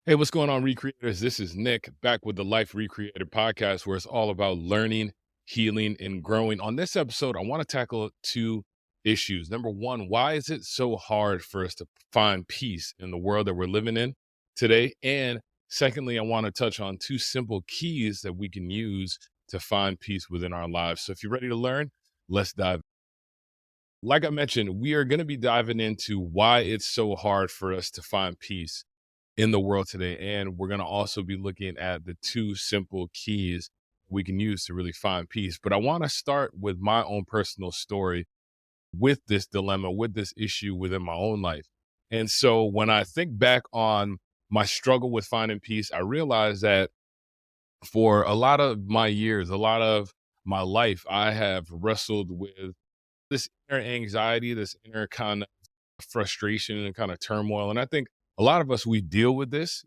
Hey, what's going on, Recreators? This is Nick back with the Life Recreator podcast, where it's all about learning, healing, and growing. On this episode, I want to tackle two issues. Number one, why is it so hard for us to find peace in the world that we're living in today? And secondly, I want to touch on two simple keys that we can use to find peace within our lives. So if you're ready to learn, let's dive. Like I mentioned, we are going to be diving into why it's so hard for us to find peace in the world today. And we're going to also be looking at the two simple keys we can use to really find peace. But I want to start with my own personal story with this dilemma, with this issue within my own life. And so when I think back on my struggle with finding peace, I realized that for a lot of my years, a lot of my life, I have wrestled with this inner anxiety, this inner kind of frustration and kind of turmoil. And I think a lot of us, we deal with this.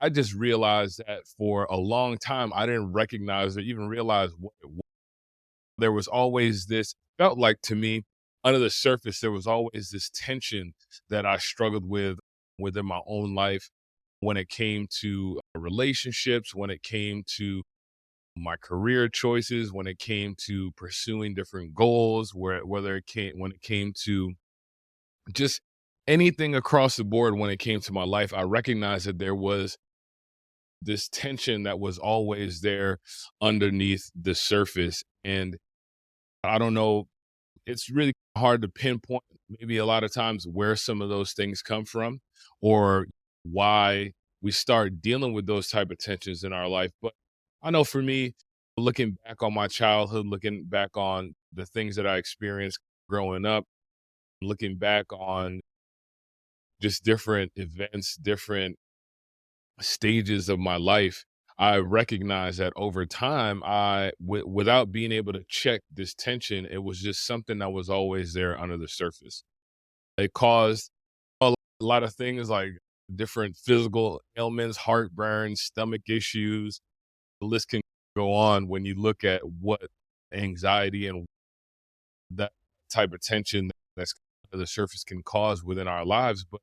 I just realized that for a long time, I didn't recognize or even realize what it was. There was always this, felt like to me, under the surface, there was always this tension that I struggled with within my own life when it came to relationships, when it came to my career choices, when it came to pursuing different goals, whether it came when it came to just anything across the board. When it came to my life, I recognized that there was this tension that was always there underneath the surface. And I don't know, it's really hard to pinpoint maybe a lot of times where some of those things come from or why we start dealing with those type of tensions in our life. But I know for me, looking back on my childhood, looking back on the things that I experienced growing up, looking back on just different events, different stages of my life, I recognize that over time, without being able to check this tension, it was just something that was always there under the surface. It caused a lot of things like different physical ailments, heartburn, stomach issues. The list can go on when you look at what anxiety and that type of tension that's under the surface can cause within our lives. But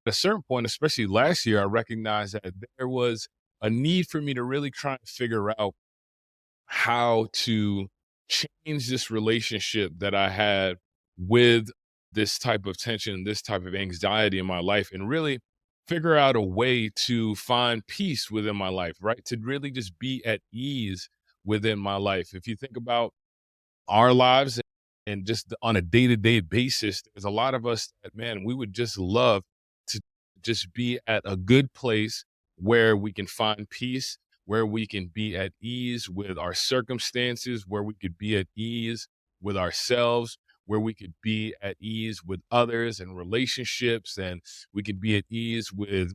at a certain point, especially last year, I recognized that there was a need for me to really try and figure out how to change this relationship that I had with this type of tension, this type of anxiety in my life, and really figure out a way to find peace within my life, right? To really just be at ease within my life. If you think about our lives and just on a day-to-day basis, there's a lot of us that, man, we would just love to just be at a good place where we can find peace, where we can be at ease with our circumstances, where we could be at ease with ourselves, where we could be at ease with others and relationships, and we could be at ease with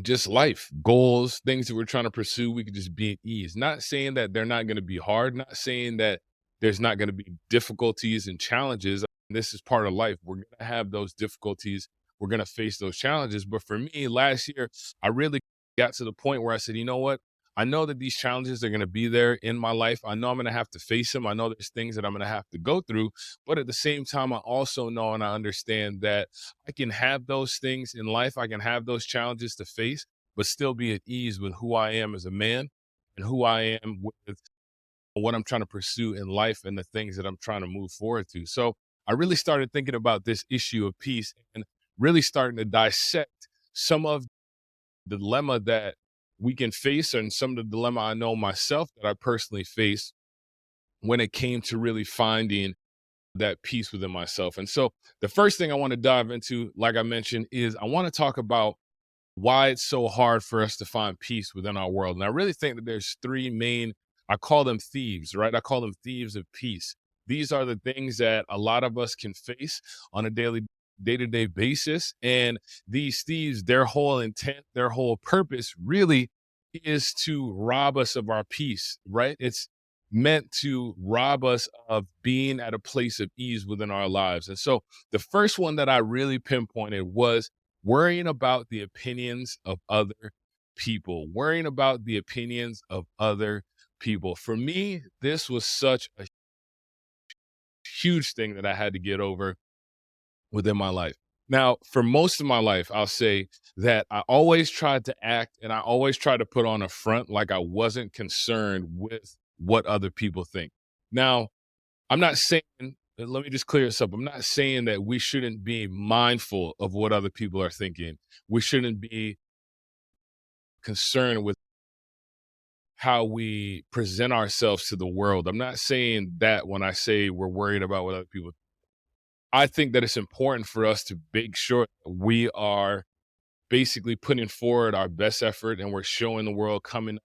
just life, goals, things that we're trying to pursue. We could just be at ease. Not saying that they're not going to be hard, not saying that there's not going to be difficulties and challenges. This is part of life. We're going to have those difficulties. We're going to face those challenges. But for me, last year, I really got to the point where I said, you know what? I know that these challenges are going to be there in my life. I know I'm going to have to face them. I know there's things that I'm going to have to go through. But at the same time, I also know and I understand that I can have those things in life. I can have those challenges to face, but still be at ease with who I am as a man and who I am with what I'm trying to pursue in life and the things that I'm trying to move forward to. So I really started thinking about this issue of peace and really starting to dissect some of the dilemma that we can face and some of the dilemma I know myself that I personally face when it came to really finding that peace within myself. And so the first thing I want to dive into, like I mentioned, is I want to talk about why it's so hard for us to find peace within our world. And I really think that there's three main, I call them thieves, right? I call them thieves of peace. These are the things that a lot of us can face on a day-to-day basis. And these thieves, their whole intent, their whole purpose really is to rob us of our peace, right? It's meant to rob us of being at a place of ease within our lives. And so the first one that I really pinpointed was worrying about the opinions of other people, worrying about the opinions of other people. For me, this was such a huge thing that I had to get over within my life. Now, for most of my life, I'll say that I always tried to act and I always tried to put on a front like I wasn't concerned with what other people think. Now, I'm not saying, let me just clear this up. I'm not saying that we shouldn't be mindful of what other people are thinking. We shouldn't be concerned with how we present ourselves to the world. I'm not saying that when I say we're worried about what other people. I think that it's important for us to make sure that we are basically putting forward our best effort and we're showing the world coming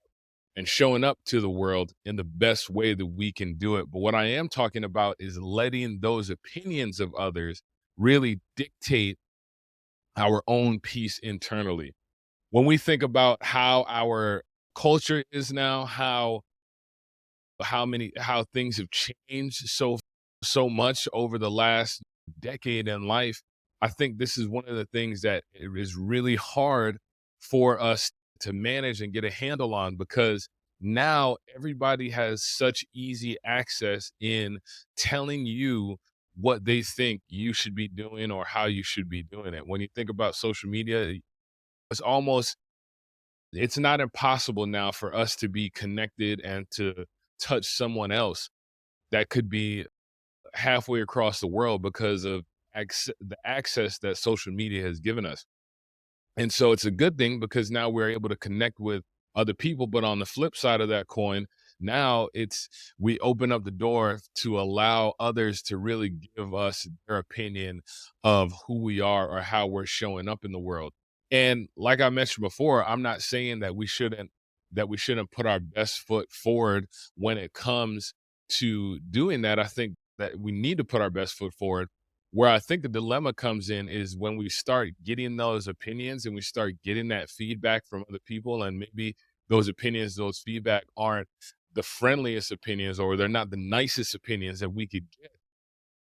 and showing up to the world in the best way that we can do it. But what I am talking about is letting those opinions of others really dictate our own peace internally. When we think about how our culture is now, how things have changed so much over the last decade in life, I think this is one of the things that it is really hard for us to manage and get a handle on, because now everybody has such easy access in telling you what they think you should be doing or how you should be doing it. When you think about social media, it's almost it's not impossible now for us to be connected and to touch someone else that could be halfway across the world because of the access that social media has given us. And so it's a good thing because now we're able to connect with other people. But on the flip side of that coin, now it's we open up the door to allow others to really give us their opinion of who we are or how we're showing up in the world. And like I mentioned before, I'm not saying that we shouldn't put our best foot forward when it comes to doing that. I think that we need to put our best foot forward. Where I think the dilemma comes in is when we start getting those opinions and we start getting that feedback from other people, and maybe those opinions, those feedback aren't the friendliest opinions or they're not the nicest opinions that we could get.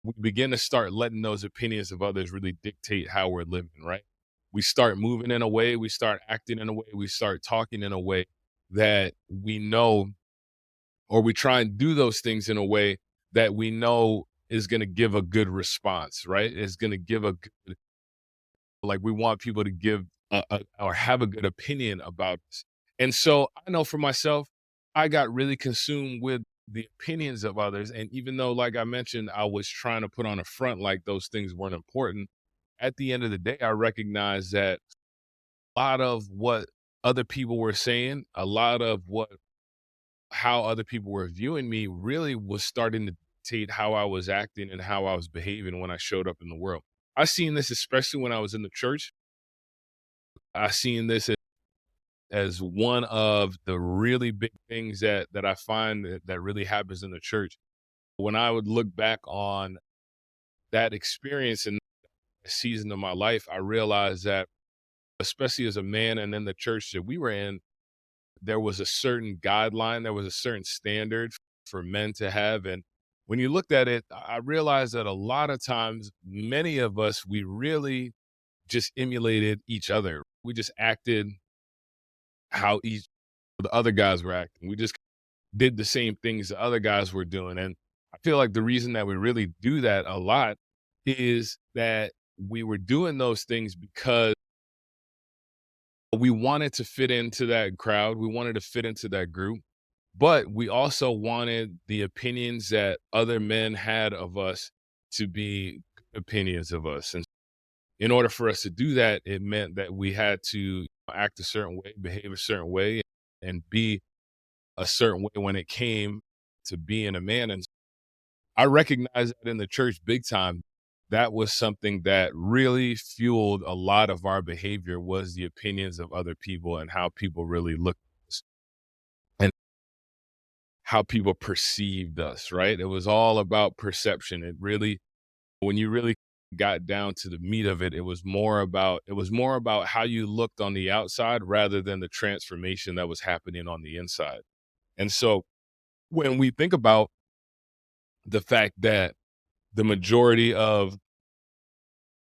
We begin to start letting those opinions of others really dictate how we're living, right? We start moving in a way, we start acting in a way, we start talking in a way that we know, or we try and do those things in a way that we know is going to give a good response, right? Is going to give a good, like we want people to give or have a good opinion about us. And so I know for myself, I got really consumed with the opinions of others. And even though, like I mentioned, I was trying to put on a front like those things weren't important, at the end of the day, I recognized that a lot of what other people were saying, a lot of what how other people were viewing me really was starting to dictate how I was acting and how I was behaving when I showed up in the world. I seen this especially when I was in the church. I seen this as one of the really big things that I find that really happens in the church. When I would look back on that experience and season of my life, I realized that, especially as a man and in the church that we were in, there was a certain guideline, there was a certain standard for men to have. And when you looked at it, I realized that a lot of times, many of us, we really just emulated each other. We just acted how each the other guys were acting. We just did the same things the other guys were doing. And I feel like the reason that we really do that a lot is that we were doing those things because we wanted to fit into that crowd. We wanted to fit into that group, but we also wanted the opinions that other men had of us to be good opinions of us. And in order for us to do that, it meant that we had to act a certain way, behave a certain way, and be a certain way when it came to being a man. And I recognize that in the church big time. That was something that really fueled a lot of our behavior, was the opinions of other people and how people really looked at us and how people perceived us, right? It was all about perception. It really, when you really got down to the meat of it, it was more about how you looked on the outside rather than the transformation that was happening on the inside. And so when we think about the fact that the majority of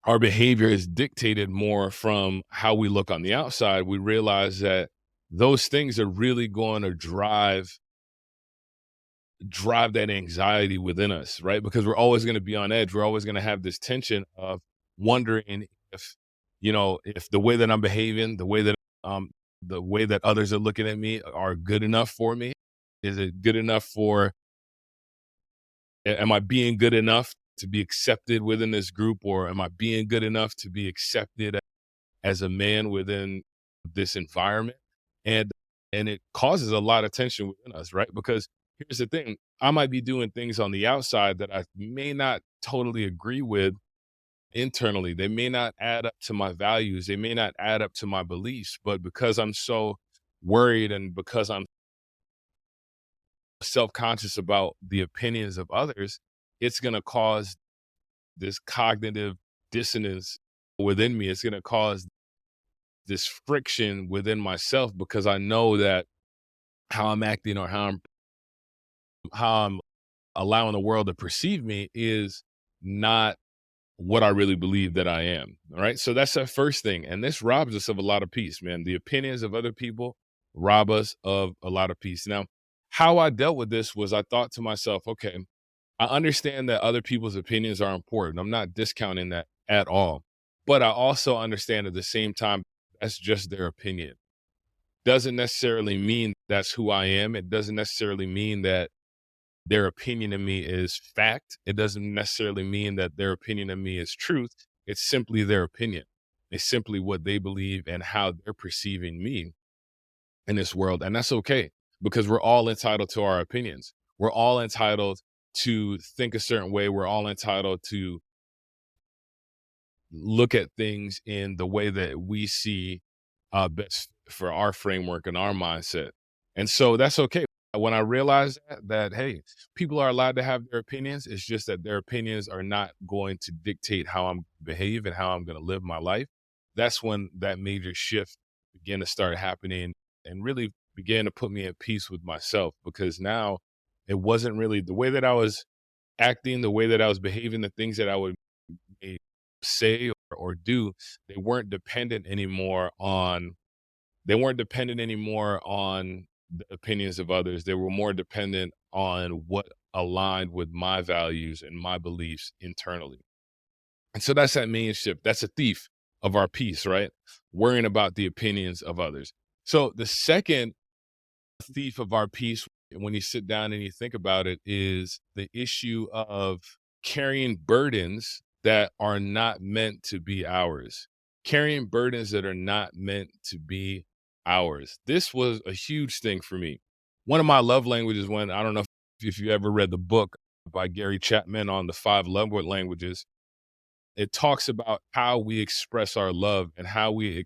our behavior is dictated more from how we look on the outside, we realize that those things are really going to drive that anxiety within us, right? Because we're always going to be on edge. We're always going to have this tension of wondering if, if the way that I'm behaving, um, the way that others are looking at me are good enough for me. Is it good enough am I being good enough to be accepted within this group, or am I being good enough to be accepted as a man within this environment? And it causes a lot of tension within us, right? Because here's the thing, I might be doing things on the outside that I may not totally agree with internally. They may not add up to my values, they may not add up to my beliefs, but because I'm so worried and because I'm self-conscious about the opinions of others, it's going to cause this cognitive dissonance within me. It's going to cause this friction within myself because I know that how I'm acting or how I'm allowing the world to perceive me is not what I really believe that I am. All right. So that's that first thing. And this robs us of a lot of peace, man. The opinions of other people rob us of a lot of peace. Now, how I dealt with this was I thought to myself, okay, I understand that other people's opinions are important. I'm not discounting that at all. But I also understand at the same time, that's just their opinion. Doesn't necessarily mean that's who I am. It doesn't necessarily mean that their opinion of me is fact. It doesn't necessarily mean that their opinion of me is truth. It's simply their opinion. It's simply what they believe and how they're perceiving me in this world. And that's okay because we're all entitled to our opinions. We're all entitled to think a certain way. We're all entitled to look at things in the way that we see best for our framework and our mindset. And so that's okay. When I realized that, hey, people are allowed to have their opinions, it's just that their opinions are not going to dictate how I'm behave and how I'm going to live my life. That's when that major shift began to start happening and really began to put me at peace with myself because now it wasn't really the way that I was acting, the way that I was behaving, the things that I would say or do, they weren't dependent anymore on the opinions of others. They were more dependent on what aligned with my values and my beliefs internally. And so that's that main shift. That's a thief of our peace, right? Worrying about the opinions of others. So the second thief of our peace, when you sit down and you think about it, is the issue of carrying burdens that are not meant to be ours. Carrying burdens that are not meant to be ours. This was a huge thing for me. One of my love languages, when I don't know if you ever read the book by Gary Chapman on the 5 love languages, it talks about how we express our love and how we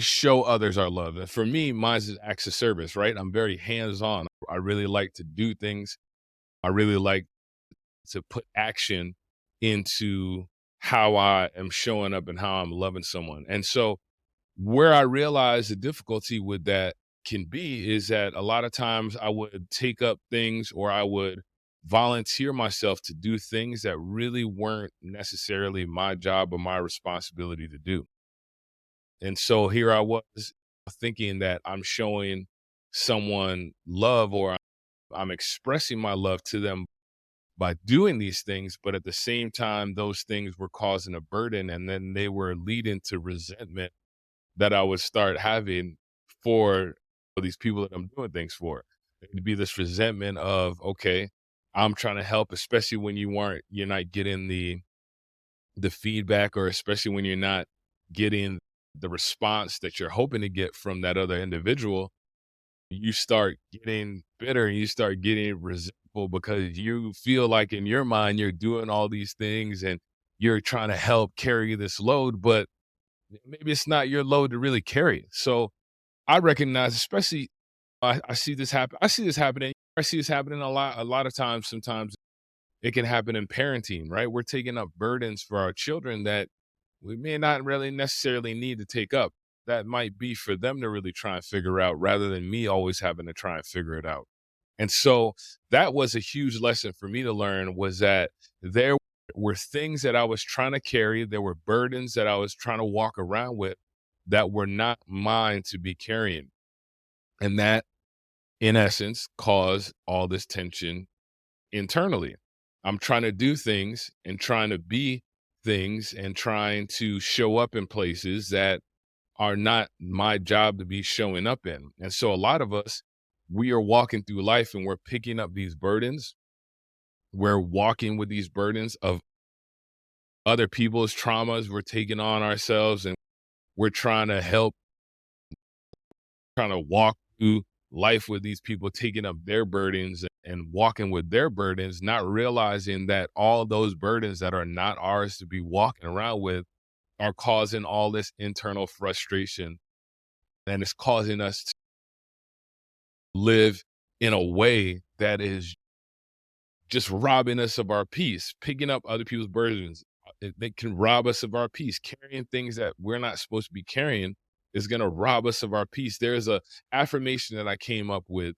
show others our love. And for me, mine is acts of service, right? I'm very hands-on. I really like to do things. I really like to put action into how I am showing up and how I'm loving someone. And so where I realize the difficulty with that can be is that a lot of times I would take up things or I would volunteer myself to do things that really weren't necessarily my job or my responsibility to do. And so here I was thinking that I'm showing someone love or I'm expressing my love to them by doing these things, but at the same time, those things were causing a burden and then they were leading to resentment that I would start having for these people that I'm doing things for. It'd be this resentment of, okay, I'm trying to help, especially when you're not getting the feedback, or especially when you're not getting the response that you're hoping to get from that other individual. You start getting bitter and you start getting resentful because you feel like in your mind you're doing all these things and you're trying to help carry this load, but maybe it's not your load to really carry. So I recognize, especially I see this happen. I see this happening. I see this happening a lot of times. Sometimes it can happen in parenting, right? We're taking up burdens for our children that we may not really necessarily need to take up. That might be for them to really try and figure out rather than me always having to try and figure it out. And so that was a huge lesson for me to learn, was that there were things that I was trying to carry. There were burdens that I was trying to walk around with that were not mine to be carrying. And that, in essence, caused all this tension internally. I'm trying to do things and trying to be things and trying to show up in places that are not my job to be showing up in. And so a lot of us, we are walking through life and we're picking up these burdens. We're walking with these burdens of other people's traumas. We're taking on ourselves and we're trying to help, trying to walk through life with these people, taking up their burdens and walking with their burdens, not realizing that all those burdens that are not ours to be walking around with are causing all this internal frustration. And it's causing us to live in a way that is just robbing us of our peace, picking up other people's burdens. They can rob us of our peace. Carrying things that we're not supposed to be carrying is going to rob us of our peace. There's a affirmation that I came up with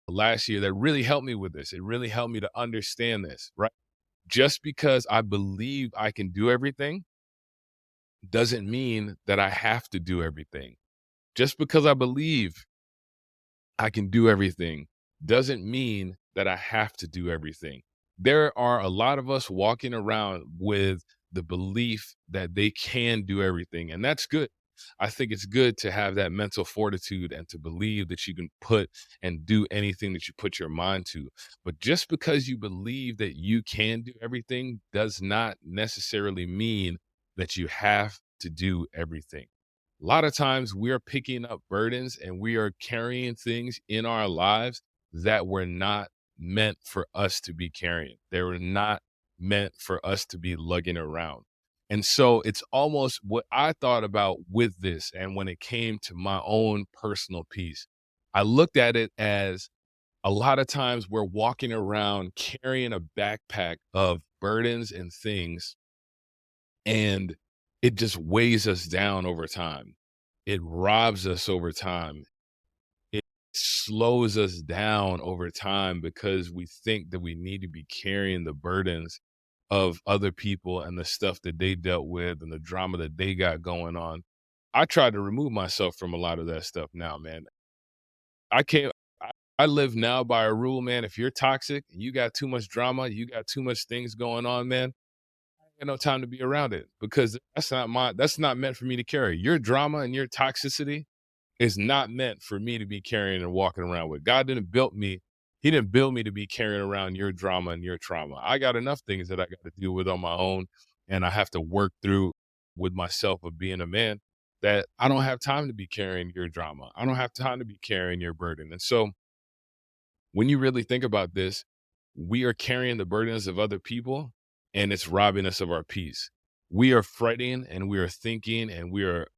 last year that really helped me with this. It really helped me to understand this, right? Just because I believe I can do everything doesn't mean that I have to do everything. Just because I believe I can do everything doesn't mean that I have to do everything. There are a lot of us walking around with the belief that they can do everything, and that's good. I think it's good to have that mental fortitude and to believe that you can put and do anything that you put your mind to. But just because you believe that you can do everything does not necessarily mean that you have to do everything. A lot of times we are picking up burdens and we are carrying things in our lives that were not meant for us to be carrying. They were not meant for us to be lugging around. And so it's almost what I thought about with this. And when it came to my own personal peace, I looked at it as a lot of times we're walking around carrying a backpack of burdens and things, and it just weighs us down over time. It robs us over time. It slows us down over time because we think that we need to be carrying the burdens of other people and the stuff that they dealt with and the drama that they got going on. I try to remove myself from a lot of that stuff now, man. I can't. I, I live now by a rule, man. If you're toxic, you got too much drama, you got too much things going on, man. Got no time to be around it because that's not meant for me to carry. Your drama and your toxicity is not meant for me to be carrying and walking around with. God didn't build me. He didn't build me to be carrying around your drama and your trauma. I got enough things that I got to deal with on my own, and I have to work through with myself of being a man, that I don't have time to be carrying your drama. I don't have time to be carrying your burden. And so when you really think about this, we are carrying the burdens of other people and it's robbing us of our peace. We are fretting and we are thinking and we are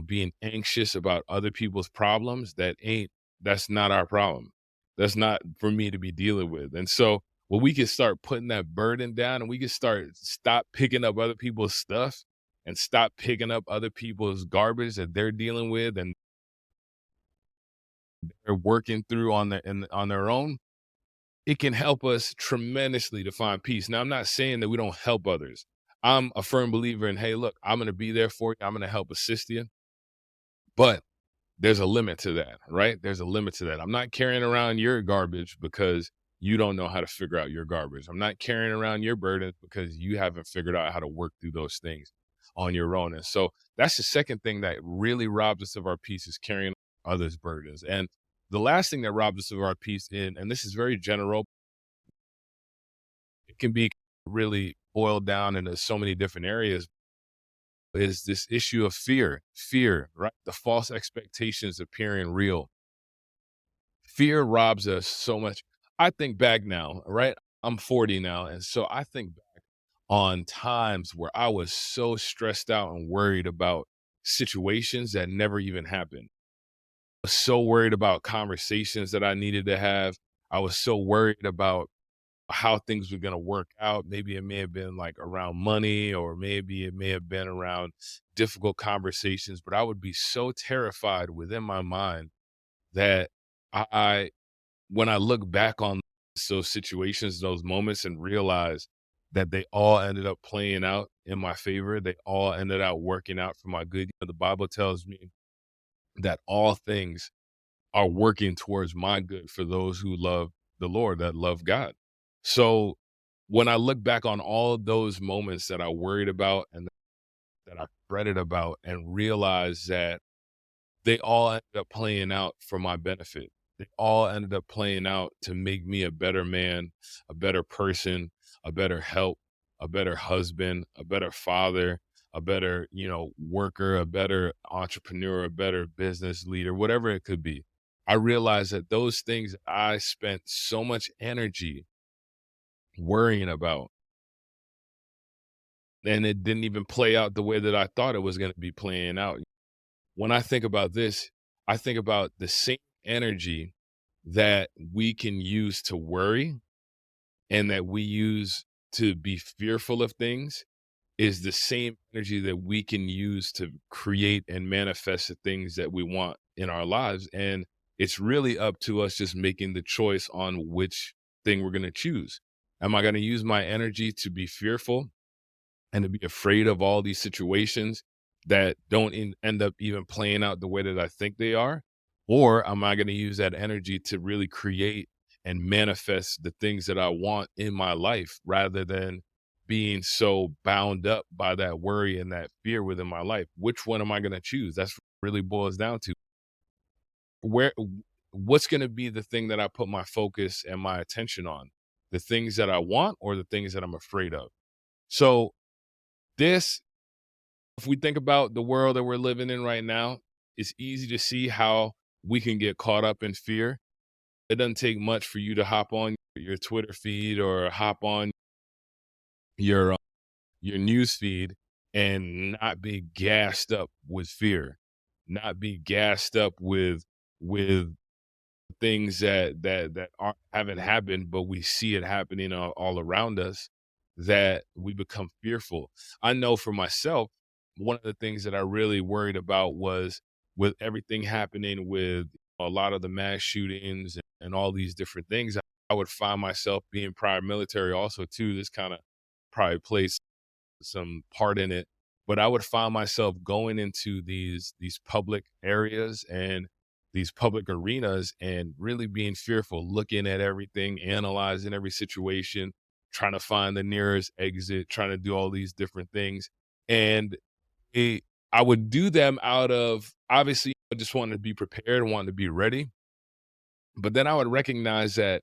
being anxious about other people's problems that's not our problem. That's not for me to be dealing with. And so when we can start putting that burden down and we can stop picking up other people's stuff and stop picking up other people's garbage that they're dealing with and they're working through on their own, it can help us tremendously to find peace. Now, I'm not saying that we don't help others. I'm a firm believer in, hey, look, I'm going to be there for you. I'm going to help assist you. But there's a limit to that, right? There's a limit to that. I'm not carrying around your garbage because you don't know how to figure out your garbage. I'm not carrying around your burdens because you haven't figured out how to work through those things on your own. And so that's the second thing that really robs us of our peace is carrying others' burdens. And the last thing that robs us of our peace and this is very general, it can be really boiled down into so many different areas, is this issue of fear, right? The false expectations appearing real. Fear robs us so much. I think back now, right? I'm 40 now. And so I think back on times where I was so stressed out and worried about situations that never even happened. I was so worried about conversations that I needed to have. I was so worried about how things were going to work out. Maybe it may have been like around money, or maybe it may have been around difficult conversations, but I would be so terrified within my mind that I when I look back on those situations, those moments, and realize that they all ended up playing out in my favor, they all ended up working out for my good. The Bible tells me that all things are working towards my good for those who love the Lord, that love God. So when I look back on all those moments that I worried about and that I fretted about and realized that they all ended up playing out for my benefit. They all ended up playing out to make me a better man, a better person, a better help, a better husband, a better father, a better, worker, a better entrepreneur, a better business leader, whatever it could be. I realized that those things I spent so much energy worrying about, and it didn't even play out the way that I thought it was going to be playing out. When I think about this, I think about the same energy that we can use to worry and that we use to be fearful of things is the same energy that we can use to create and manifest the things that we want in our lives. And it's really up to us just making the choice on which thing we're going to choose. Am I going to use my energy to be fearful and to be afraid of all these situations that don't end up even playing out the way that I think they are? Or am I going to use that energy to really create and manifest the things that I want in my life rather than being so bound up by that worry and that fear within my life? Which one am I going to choose? That's really boils down to where what's going to be the thing that I put my focus and my attention on, the things that I want or the things that I'm afraid of. So this if we think about the world that we're living in right now, it's easy to see how we can get caught up in fear. It doesn't take much for you to hop on your Twitter feed or hop on your your news feed and not be gassed up with fear, not be gassed up with things that haven't happened, but we see it happening all around us, that we become fearful. I know for myself, one of the things that I really worried about was with everything happening with a lot of the mass shootings and all these different things, I would find myself being prior military also too. This kind of probably plays some part in it, but I would find myself going into these public areas and these public arenas and really being fearful, looking at everything, analyzing every situation, trying to find the nearest exit, trying to do all these different things. And it, I would do them out of obviously I just wanted to be prepared, wanted to be ready. But then I would recognize that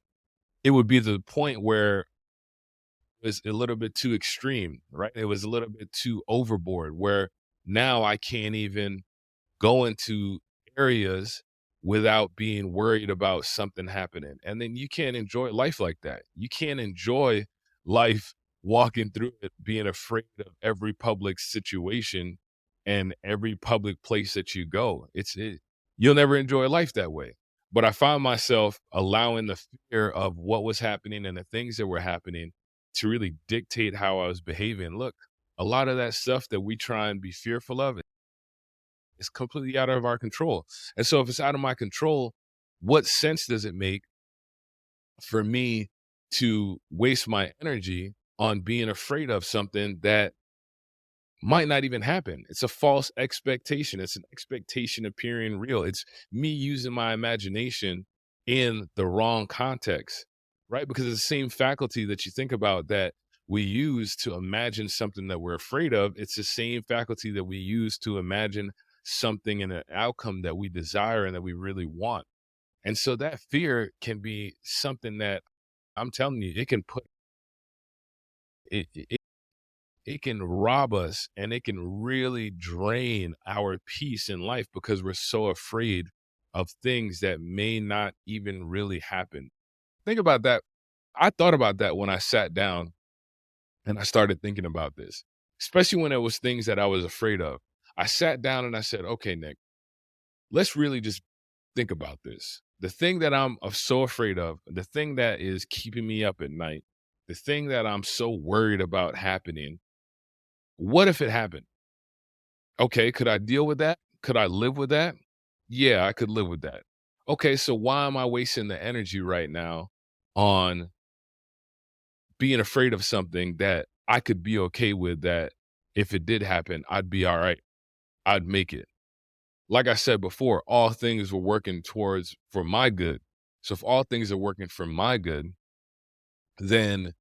it would be the point where was a little bit too extreme, right? It was a little bit too overboard where now I can't even go into areas without being worried about something happening. And then you can't enjoy life like that. You can't enjoy life walking through it, being afraid of every public situation and every public place that you go. You'll never enjoy life that way. But I found myself allowing the fear of what was happening and the things that were happening to really dictate how I was behaving. Look, a lot of that stuff that we try and be fearful of is completely out of our control. And so if it's out of my control, what sense does it make for me to waste my energy on being afraid of something that might not even happen? It's a false expectation. It's an expectation appearing real. It's me using my imagination in the wrong context, right? Because it's the same faculty that you think about that we use to imagine something that we're afraid of. It's the same faculty that we use to imagine something in an outcome that we desire and that we really want. And so that fear can be something that I'm telling you, it can put it it can rob us and it can really drain our peace in life because we're so afraid of things that may not even really happen. Think about that. I thought about that when I sat down and I started thinking about this, especially when it was things that I was afraid of. I sat down and I said, okay, Nick, let's really just think about this. The thing that I'm so afraid of, the thing that is keeping me up at night, the thing that I'm so worried about happening, what if it happened? Okay, could I deal with that? Could I live with that? Yeah, I could live with that. Okay, so why am I wasting the energy right now on being afraid of something that I could be okay with, that if it did happen, I'd be all right. I'd make it. Like I said before, all things were working towards for my good. So if all things are working for my good, then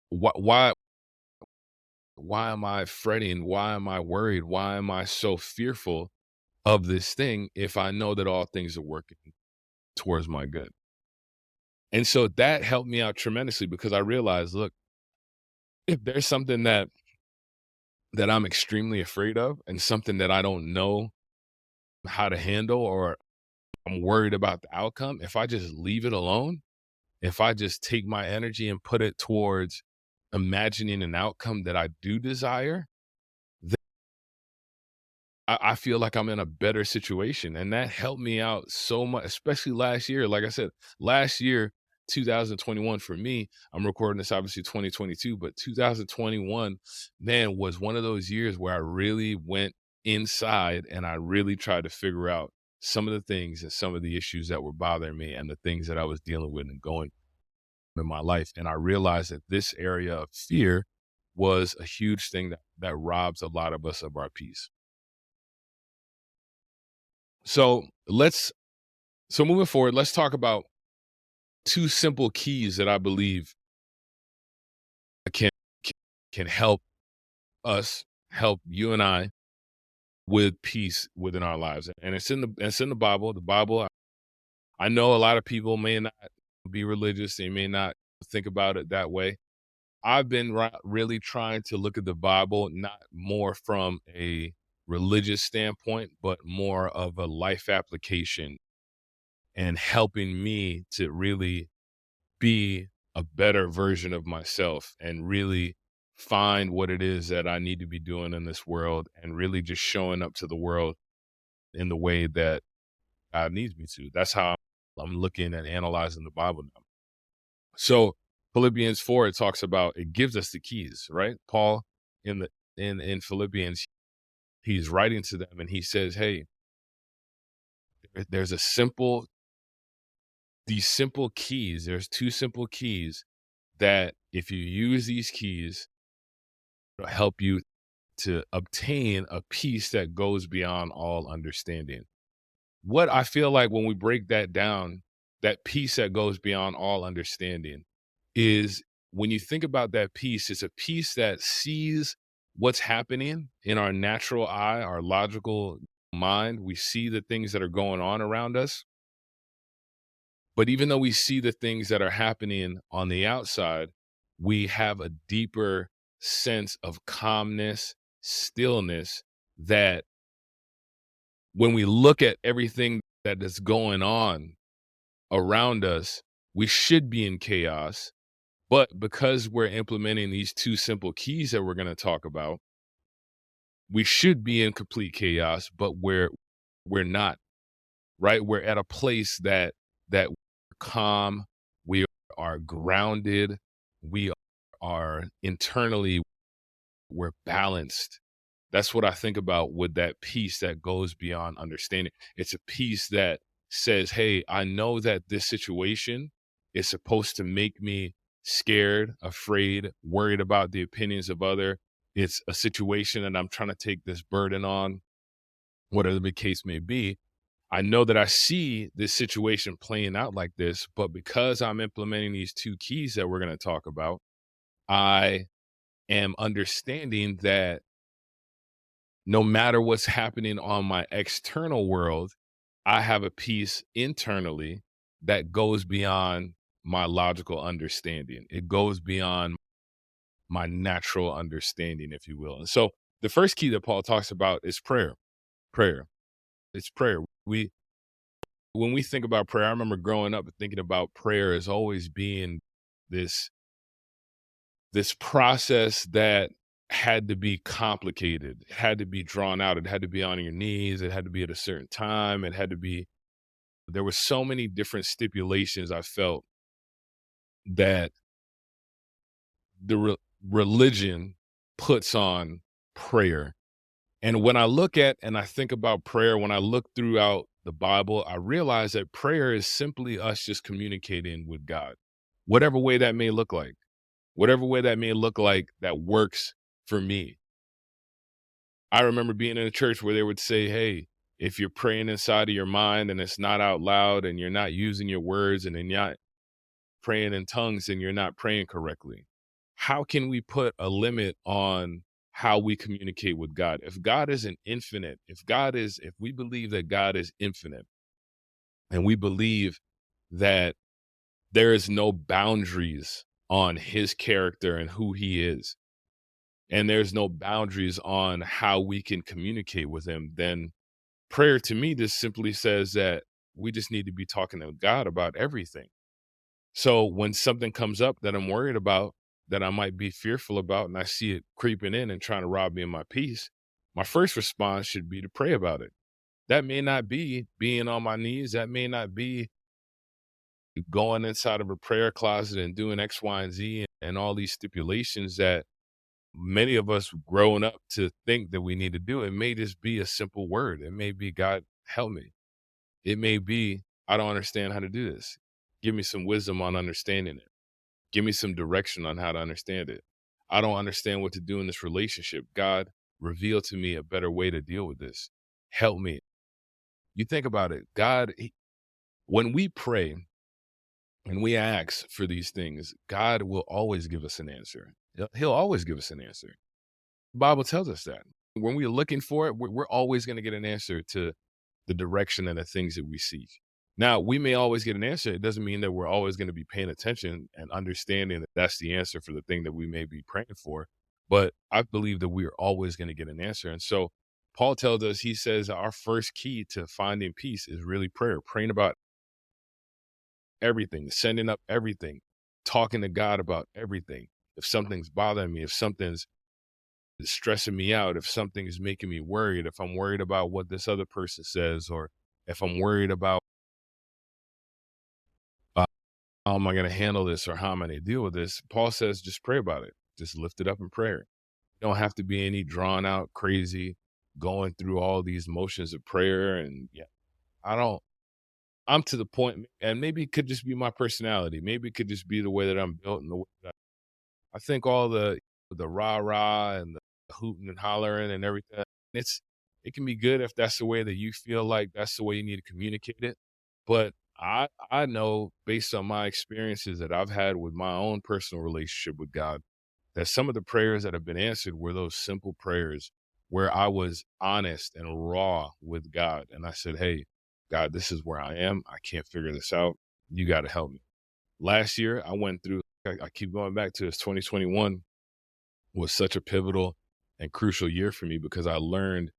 why why am I fretting? Why am I worried? Why am I so fearful of this thing if I know that all things are working towards my good? And so that helped me out tremendously because I realized, look, if there's something that I'm extremely afraid of and something that I don't know how to handle or I'm worried about the outcome, if I just leave it alone, if I just take my energy and put it towards imagining an outcome that I do desire, I feel like I'm in a better situation. And that helped me out so much, especially last year. Like I said, last year, 2021 for me, I'm recording this obviously 2022, but 2021, man, was one of those years where I really went inside and I really tried to figure out some of the things and some of the issues that were bothering me and the things that I was dealing with and going in my life. And I realized that this area of fear was a huge thing that robs a lot of us of our peace. So moving forward, let's talk about two simple keys that I believe can can help us, help you and I with peace within our lives. And it's in the Bible. The Bible, I know a lot of people may not be religious, they may not think about it that way. I've been really trying to look at the Bible not more from a religious standpoint, but more of a life application and helping me to really be a better version of myself and really find what it is that I need to be doing in this world and really just showing up to the world in the way that God needs me to. That's how I'm looking at analyzing the Bible now. So Philippians 4, it talks about, it gives us the keys, right? Paul in the in Philippians, he's writing to them and he says, hey, there's a simple these simple keys, there's two simple keys that if you use these keys, it'll help you to obtain a peace that goes beyond all understanding. What I feel like when we break that down, that peace that goes beyond all understanding is when you think about that peace, it's a peace that sees what's happening in our natural eye, our logical mind. We see the things that are going on around us. But even though we see the things that are happening on the outside, we have a deeper sense of calmness, stillness, that when we look at everything that is going on around us, we should be in chaos. But because we're implementing these two simple keys that we're going to talk about, we should be in complete chaos, but we're not, right? We're at a place that we're calm, we are grounded, we are internally, we're balanced. That's what I think about with that peace that goes beyond understanding. It's a peace that says, hey, I know that this situation is supposed to make me scared, afraid, worried about the opinions of other. It's a situation that I'm trying to take this burden on, whatever the case may be. I know that I see this situation playing out like this, but because I'm implementing these two keys that we're going to talk about, I am understanding that no matter what's happening on my external world, I have a peace internally that goes beyond my logical understanding. It goes beyond my natural understanding, if you will. And so the first key that Paul talks about is prayer. Prayer. It's prayer. When we think about prayer, I remember growing up and thinking about prayer as always being this this process that had to be complicated. It had to be drawn out. It had to be on your knees. It had to be at a certain time. It had to be, there were so many different stipulations I felt that the religion puts on prayer. And when I look at and I think about prayer, when I look throughout the Bible, I realize that prayer is simply us just communicating with God, whatever way that may look like, whatever way that may look like that works for me. I remember being in a church where they would say, hey, if you're praying inside of your mind and it's not out loud and you're not using your words and you're not praying in tongues, then you're not praying correctly. how can we put a limit on how we communicate with God? If God isn't infinite, if we believe that God is infinite and we believe that there is no boundaries on his character and who he is, and there's no boundaries on how we can communicate with him, then prayer to me just simply says that we just need to be talking to God about everything. So when something comes up that I'm worried about, that I might be fearful about, and I see it creeping in and trying to rob me of my peace, my first response should be to pray about it. That may not be being on my knees. That may not be going inside of a prayer closet and doing X, Y, and Z and all these stipulations that many of us growing up to think that we need to do. It may just be a simple word. It may be, God, help me. It may be, I don't understand how to do this. Give me some wisdom on understanding it. Give me some direction on how to understand it. I don't understand what to do in this relationship. God, reveal to me a better way to deal with this. Help me. You think about it. When we pray and we ask for these things, God will always give us an answer. He'll always give us an answer. The Bible tells us that. When we're looking for it, we're always going to get an answer to the direction and the things that we seek. Now, we may always get an answer. It doesn't mean that we're always going to be paying attention and understanding that that's the answer for the thing that we may be praying for. But I believe that we are always going to get an answer. And so Paul tells us, he says, our first key to finding peace is really prayer, praying about everything, sending up everything, talking to God about everything. If something's bothering me, if something's stressing me out, if something is making me worried, if I'm worried about what this other person says, or if I'm worried about how am I going to handle this or how am I going to deal with this, Paul says, just pray about it. Just lift it up in prayer. You don't have to be any drawn out, crazy, going through all these motions of prayer. And yeah, I don't, I'm to the point, and maybe it could just be my personality. Maybe it could just be the way that I'm built and the way that I think all the rah rah and the hooting and hollering and everything. It can be good if that's the way that you feel like that's the way you need to communicate it. But I know based on my experiences that I've had with my own personal relationship with God, that some of the prayers that have been answered were those simple prayers where I was honest and raw with God. And I said, hey, God, this is where I am. I can't figure this out. You got to help me. Last year, I went through, I keep going back to this 2021 was such a pivotal and crucial year for me because I learned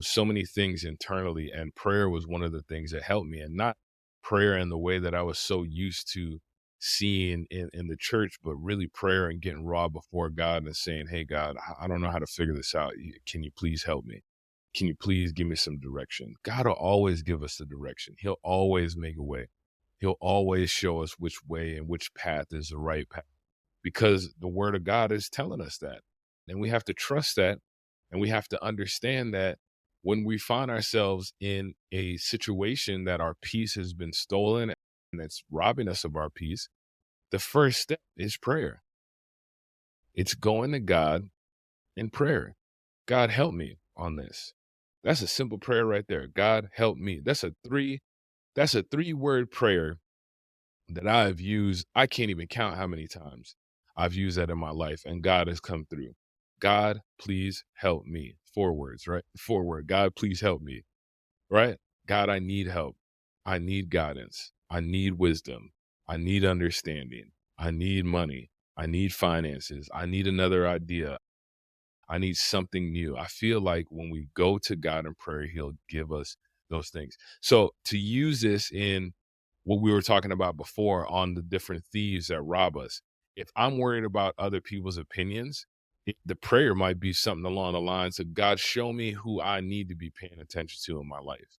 so many things internally, and prayer was one of the things that helped me, and not prayer in the way that I was so used to seeing in the church, but really prayer and getting raw before God and saying, hey, God, I don't know how to figure this out. Can you please help me? Can you please give me some direction? God will always give us the direction. He'll always make a way. He'll always show us which way and which path is the right path because the word of God is telling us that. And we have to trust that. And we have to understand that when we find ourselves in a situation that our peace has been stolen and it's robbing us of our peace, the first step is prayer. It's going to God in prayer. God, help me on this. That's a simple prayer right there. God, help me. That's a 3-word prayer that I've used. I can't even count how many times I've used that in my life, and God has come through. God, please help me. 4 words, right? 4 word. God, please help me, right? God, I need help. I need guidance. I need wisdom. I need understanding. I need money. I need finances. I need another idea. I need something new. I feel like when we go to God in prayer, he'll give us those things. So to use this in what we were talking about before on the different thieves that rob us, if I'm worried about other people's opinions, the prayer might be something along the lines of, God, show me who I need to be paying attention to in my life.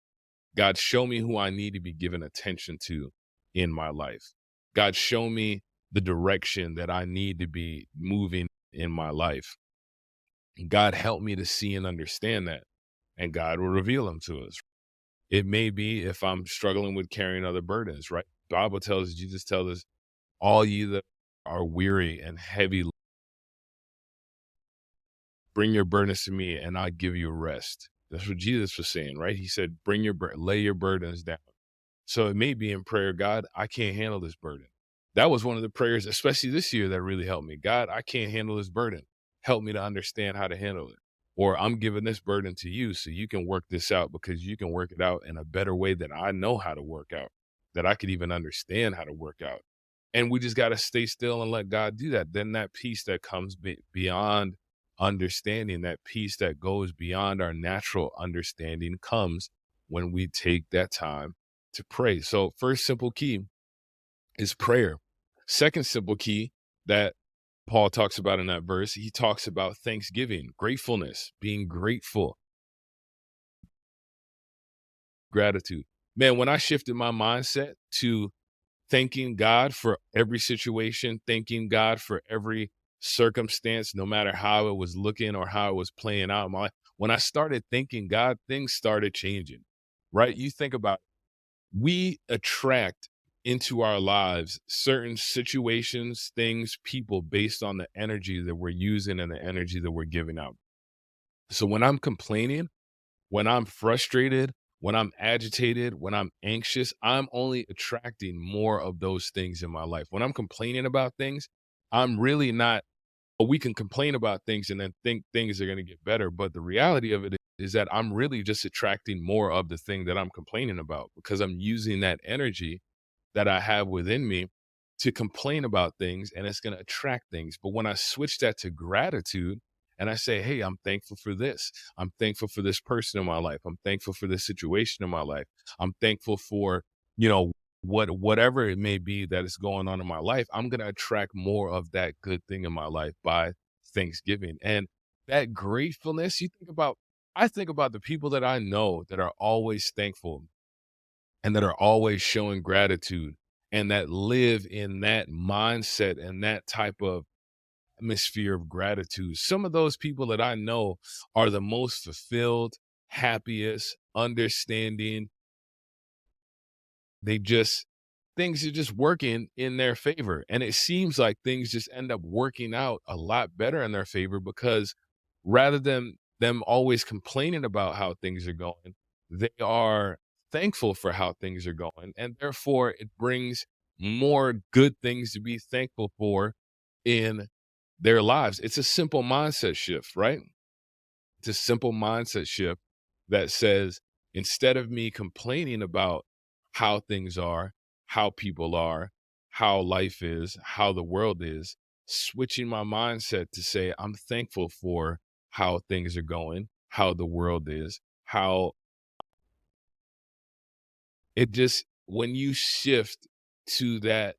God, show me who I need to be giving attention to in my life. God, show me the direction that I need to be moving in my life. God, help me to see and understand that. And God will reveal them to us. It may be if I'm struggling with carrying other burdens, right? Bible tells us, Jesus tells us, all ye that are weary and heavy, bring your burdens to me and I'll give you rest. That's what Jesus was saying, right? He said, lay your burdens down. So it may be in prayer, God, I can't handle this burden. That was one of the prayers, especially this year, that really helped me. God, I can't handle this burden. Help me to understand how to handle it. Or I'm giving this burden to you so you can work this out, because you can work it out in a better way than I know how to work out, that I could even understand how to work out. And we just got to stay still and let God do that. Then that peace that comes beyond understanding, that peace that goes beyond our natural understanding, comes when we take that time to pray. So, first simple key is prayer. Second simple key that Paul talks about in that verse, he talks about thanksgiving, gratefulness, being grateful, gratitude. Man, when I shifted my mindset to thanking God for every situation, thanking God for every circumstance, no matter how it was looking or how it was playing out in my life, when I started thanking God, things started changing, right? You think about, we attract into our lives certain situations, things, people, based on the energy that we're using and the energy that we're giving out. So when I'm complaining, when I'm frustrated, when I'm agitated, when I'm anxious, I'm only attracting more of those things in my life. When I'm complaining about things, I'm really not. We can complain about things and then think things are going to get better. But the reality of it is that I'm really just attracting more of the thing that I'm complaining about, because I'm using that energy that I have within me to complain about things, and it's going to attract things. But when I switch that to gratitude and I say, hey, I'm thankful for this. I'm thankful for this person in my life. I'm thankful for this situation in my life. I'm thankful for, whatever it may be that is going on in my life. I'm going to attract more of that good thing in my life by Thanksgiving. And that gratefulness, I think about the people that I know that are always thankful and that are always showing gratitude and that live in that mindset and that type of atmosphere of gratitude. Some of those people that I know are the most fulfilled, happiest, understanding. They just, things are just working in their favor. And it seems like things just end up working out a lot better in their favor, because rather than them always complaining about how things are going, they are thankful for how things are going. And therefore, it brings more good things to be thankful for in their lives. It's a simple mindset shift, right? It's a simple mindset shift that says, instead of me complaining about how things are, how people are, how life is, how the world is, switching my mindset to say, I'm thankful for how things are going, how the world is, how it just, when you shift to that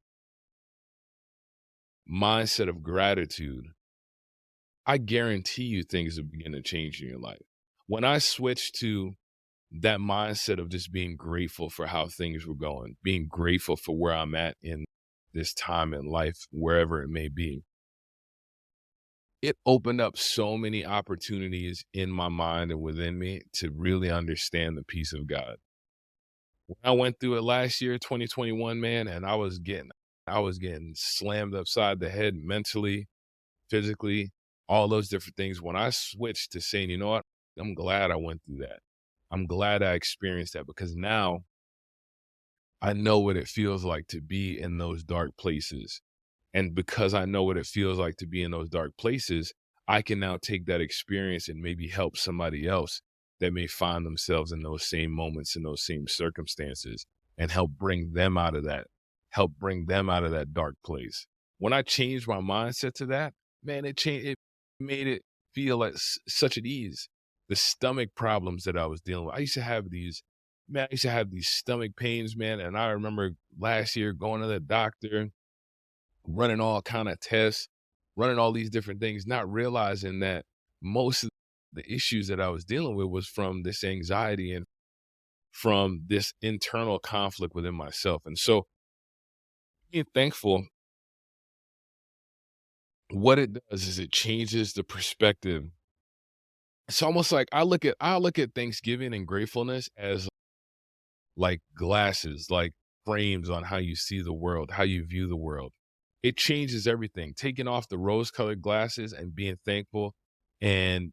mindset of gratitude, I guarantee you things will begin to change in your life. When I switched to that mindset of just being grateful for how things were going, being grateful for where I'm at in this time in life, wherever it may be, it opened up so many opportunities in my mind and within me to really understand the peace of God. When I went through it last year, 2021, man, and I was getting slammed upside the head mentally, physically, all those different things. When I switched to saying, you know what, I'm glad I went through that. I'm glad I experienced that, because now I know what it feels like to be in those dark places. And because I know what it feels like to be in those dark places, I can now take that experience and maybe help somebody else that may find themselves in those same moments, in those same circumstances, and help bring them out of that dark place. When I changed my mindset to that, man, it made it feel like such an ease. The stomach problems that I was dealing with, I used to have these stomach pains, man. And I remember last year going to the doctor, running all kind of tests, running all these different things, not realizing that most of the issues that I was dealing with was from this anxiety and from this internal conflict within myself. And so being thankful, what it does is it changes the perspective. It's almost like I look at Thanksgiving and gratefulness as like glasses, like frames on how you see the world, how you view the world. It changes everything. Taking off the rose colored glasses and being thankful and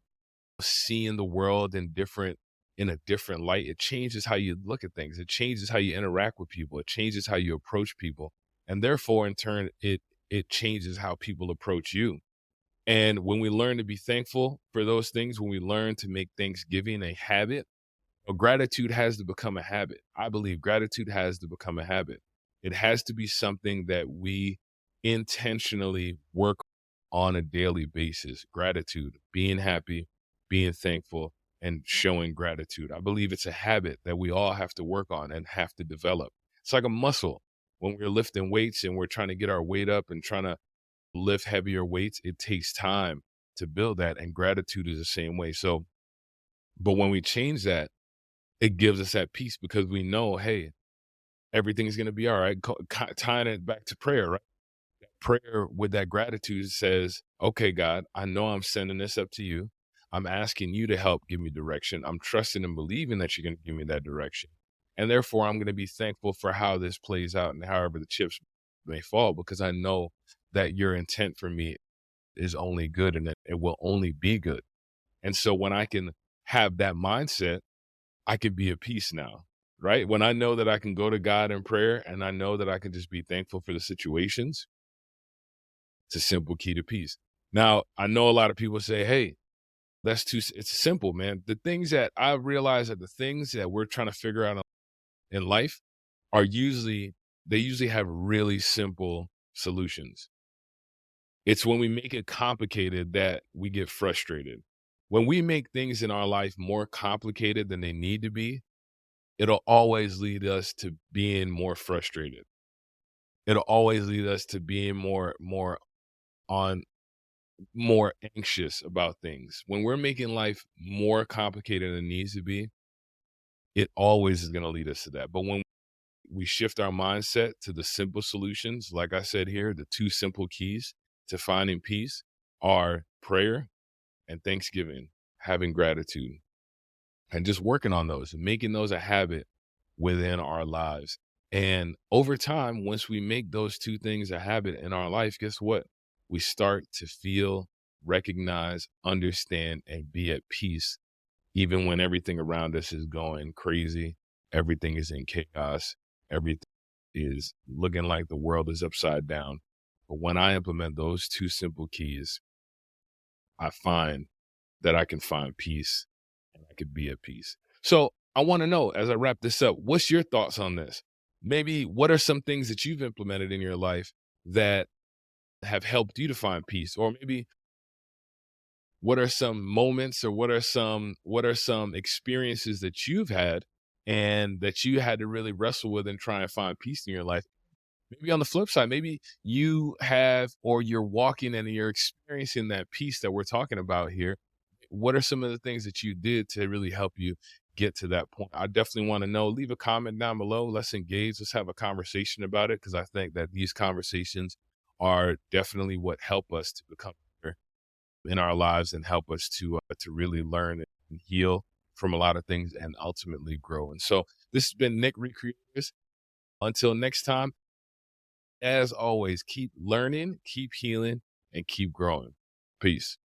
seeing the world in a different light. It changes how you look at things. It changes how you interact with people. It changes how you approach people. And therefore, in turn, it changes how people approach you. And when we learn to be thankful for those things, when we learn to make Thanksgiving a habit, gratitude has to become a habit. I believe gratitude has to become a habit. It has to be something that we intentionally work on a daily basis. Gratitude, being happy, being thankful, and showing gratitude. I believe it's a habit that we all have to work on and have to develop. It's like a muscle. When we're lifting weights and we're trying to get our weight up and trying to lift heavier weights, it takes time to build that. And gratitude is the same way. So, but when we change that, it gives us that peace because we know, hey, everything's going to be all right. Tying it back to prayer, right? Prayer with that gratitude says, okay, God, I know I'm sending this up to you. I'm asking you to help give me direction. I'm trusting and believing that you're going to give me that direction. And therefore, I'm going to be thankful for how this plays out and however the chips may fall, because I know that your intent for me is only good and that it will only be good. And so when I can have that mindset, I could be at peace now, right? When I know that I can go to God in prayer and I know that I can just be thankful for the situations, it's a simple key to peace. Now, I know a lot of people say, hey, it's simple, man. The things that I realize that the things that we're trying to figure out in life are they usually have really simple solutions. It's when we make it complicated that we get frustrated. When we make things in our life more complicated than they need to be, it'll always lead us to being more frustrated. It'll always lead us to being on more anxious about things. When we're making life more complicated than it needs to be, it always is going to lead us to that. But when we shift our mindset to the simple solutions, like I said here, the two simple keys to finding peace are prayer and thanksgiving, having gratitude, and just working on those and making those a habit within our lives. And over time, once we make those two things a habit in our life, guess what? We start to feel, recognize, understand, and be at peace, even when everything around us is going crazy. Everything is in chaos. Everything is looking like the world is upside down. But when I implement those two simple keys, I find that I can find peace and I could be at peace. So I want to know, as I wrap this up, what's your thoughts on this? Maybe what are some things that you've implemented in your life that have helped you to find peace? Or maybe what are some moments or what are some experiences that you've had and that you had to really wrestle with and try and find peace in your life? Maybe on the flip side, maybe you have or you're walking and you're experiencing that peace that we're talking about here. What are some of the things that you did to really help you get to that point? I definitely want to know. Leave a comment down below. Let's engage. Let's have a conversation about it, because I think that these conversations are definitely what help us to become better in our lives and help us to really learn and heal from a lot of things and ultimately grow. And so this has been Nick Recreators. Until next time, as always, keep learning, keep healing, and keep growing. Peace.